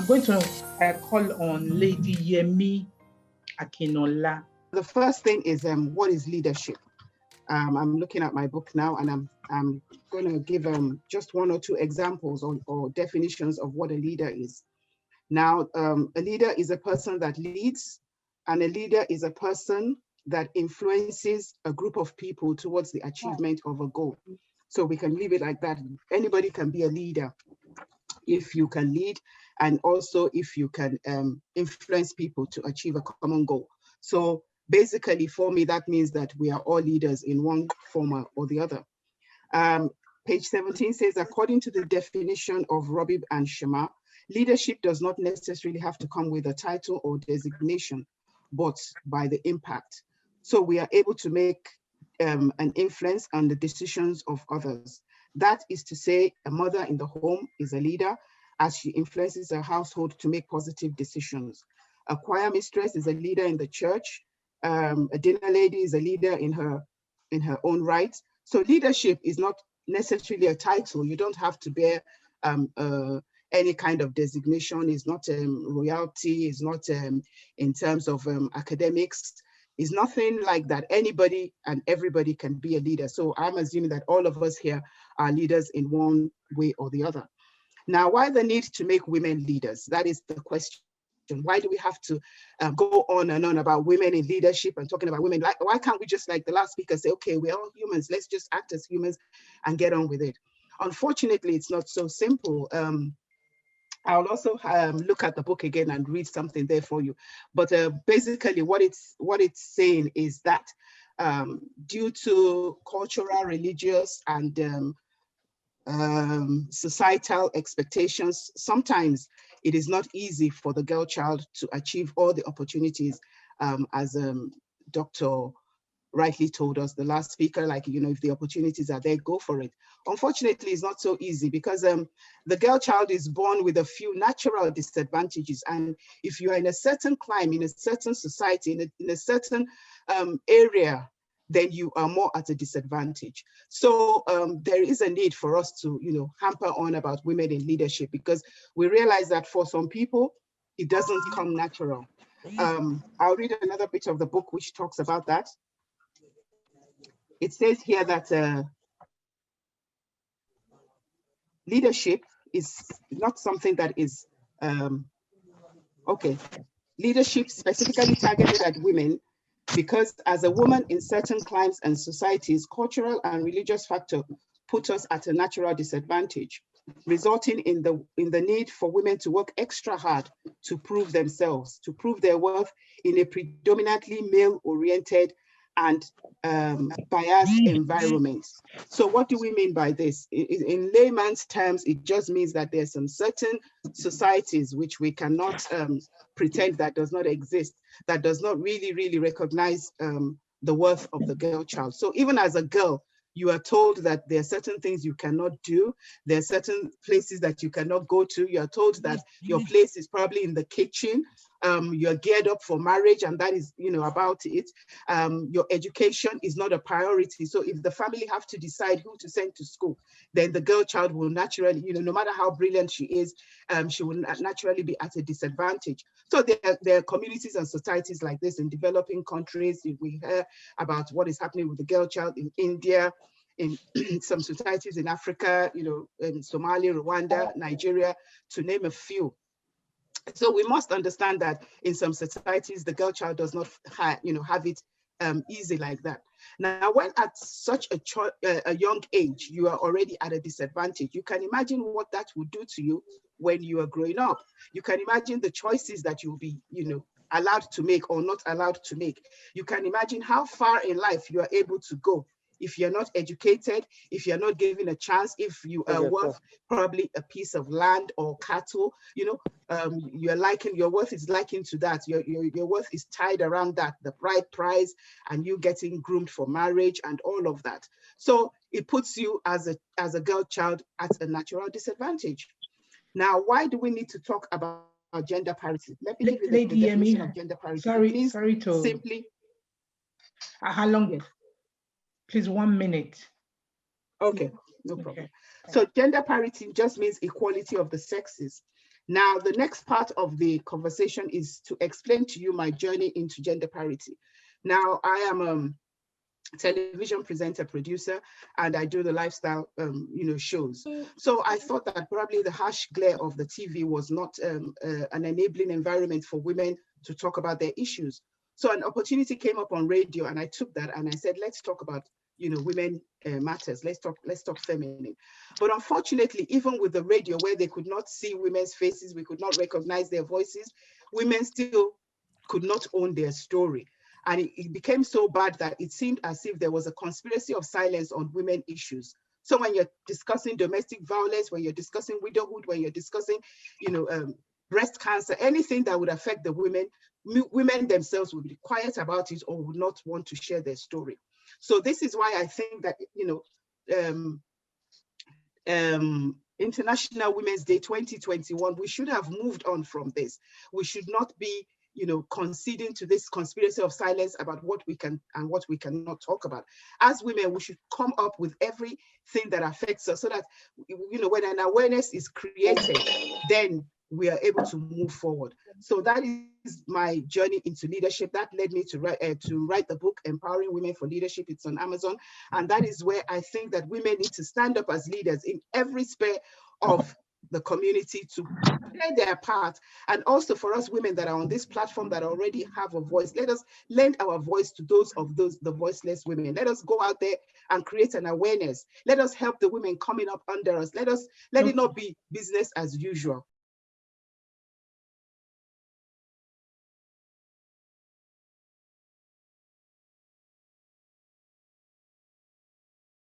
going to call on Lady Yemi Akinola. The first thing is what is leadership? I'm looking at my book now, and I'm going to give just one or two examples or definitions of what a leader is. Now, a leader is a person that leads, and a leader is a person that influences a group of people towards the achievement of a goal. So we can leave it like that. Anybody can be a leader if you can lead, and also if you can influence people to achieve a common goal. So basically, for me, that means that we are all leaders in one form or the other. Page 17 says, according to the definition of Robib and Shema, leadership does not necessarily have to come with a title or designation, but by the impact. So we are able to make an influence on the decisions of others. That is to say, a mother in the home is a leader as she influences her household to make positive decisions. A choir mistress is a leader in the church. A dinner lady is a leader in her own right. So leadership is not necessarily a title. You don't have to bear any kind of designation. It's not royalty. It's not in terms of academics. It's nothing like that. Anybody and everybody can be a leader. So I'm assuming that all of us here are leaders in one way or the other. Now, why the need to make women leaders? That is the question. Why do we have to go on and on about women in leadership and talking about women? Why can't we just, like the last speaker, say, okay, we're all humans, let's just act as humans and get on with it? Unfortunately, it's not so simple. I'll also look at the book again and read something there for you. But basically what it's saying is that due to cultural, religious, and societal expectations, sometimes it is not easy for the girl child to achieve all the opportunities, as Dr. rightly told us, the last speaker, like, you know, if the opportunities are there, go for it. Unfortunately, it's not so easy because the girl child is born with a few natural disadvantages. And if you are in a certain climate, in a certain society, in a certain area, then you are more at a disadvantage. So there is a need for us to, you know, hamper on about women in leadership, because we realize that for some people, it doesn't come natural. I'll read another bit of the book which talks about that. It says here that leadership is not something that is, leadership specifically targeted at women, because as a woman in certain climes and societies, cultural and religious factors put us at a natural disadvantage, resulting in the need for women to work extra hard to prove themselves, to prove their worth in a predominantly male-oriented and biased environment. So what do we mean by this? In layman's terms, it just means that there's some certain societies which we cannot pretend that does not exist, that does not really recognize the worth of the girl child. So even as a girl, you are told that there are certain things you cannot do. There are certain places that you cannot go to. You are told that your place is probably in the kitchen. You're geared up for marriage, and that is, you know, about it. Your education is not a priority. So if the family have to decide who to send to school, then the girl child will naturally, you know, no matter how brilliant she is, she will naturally be at a disadvantage. So there are communities and societies like this in developing countries. We hear about what is happening with the girl child in India, in some societies in Africa, you know, in Somalia, Rwanda, Nigeria, to name a few. So we must understand that in some societies, the girl child does not have it easy like that. Now, when at such a young age, you are already at a disadvantage, you can imagine what that will do to you when you are growing up. You can imagine the choices that you'll be, you know, allowed to make or not allowed to make. You can imagine how far in life you are able to go if you're not educated, if you're not given a chance, if you are worth probably a piece of land or cattle, you know, your worth is likened to that. Your worth is tied around that, the bride price, and you getting groomed for marriage and all of that. So it puts you as a girl child at a natural disadvantage. Now, why do we need to talk about gender parity? Let me give you the definition of gender parity. Sorry to simply. How long is? Please, 1 minute. Okay, no problem. Okay. So gender parity just means equality of the sexes. Now, the next part of the conversation is to explain to you my journey into gender parity. Now, I am television presenter, producer, and I do the lifestyle, shows. So I thought that probably the harsh glare of the TV was not an enabling environment for women to talk about their issues. So an opportunity came up on radio, and I took that and I said, let's talk about, women matters. Let's talk feminine. But unfortunately, even with the radio, where they could not see women's faces, we could not recognize their voices, women still could not own their story. And it became so bad that it seemed as if there was a conspiracy of silence on women issues. So when you're discussing domestic violence, when you're discussing widowhood, when you're discussing, breast cancer, anything that would affect the women themselves would be quiet about it or would not want to share their story. So this is why I think that, International Women's Day 2021, we should have moved on from this. We should not be conceding to this conspiracy of silence about what we can and what we cannot talk about. As women, we should come up with everything that affects us so that, when an awareness is created, then we are able to move forward. So that is my journey into leadership. That led me to write the book, Empowering Women for Leadership. It's on Amazon. And that is where I think that women need to stand up as leaders in every sphere of the community to play their part. And also for us women that are on this platform that already have a voice, let us lend our voice to the voiceless women. Let us go out there and create an awareness. Let us help the women coming up under us. Let it not be business as usual.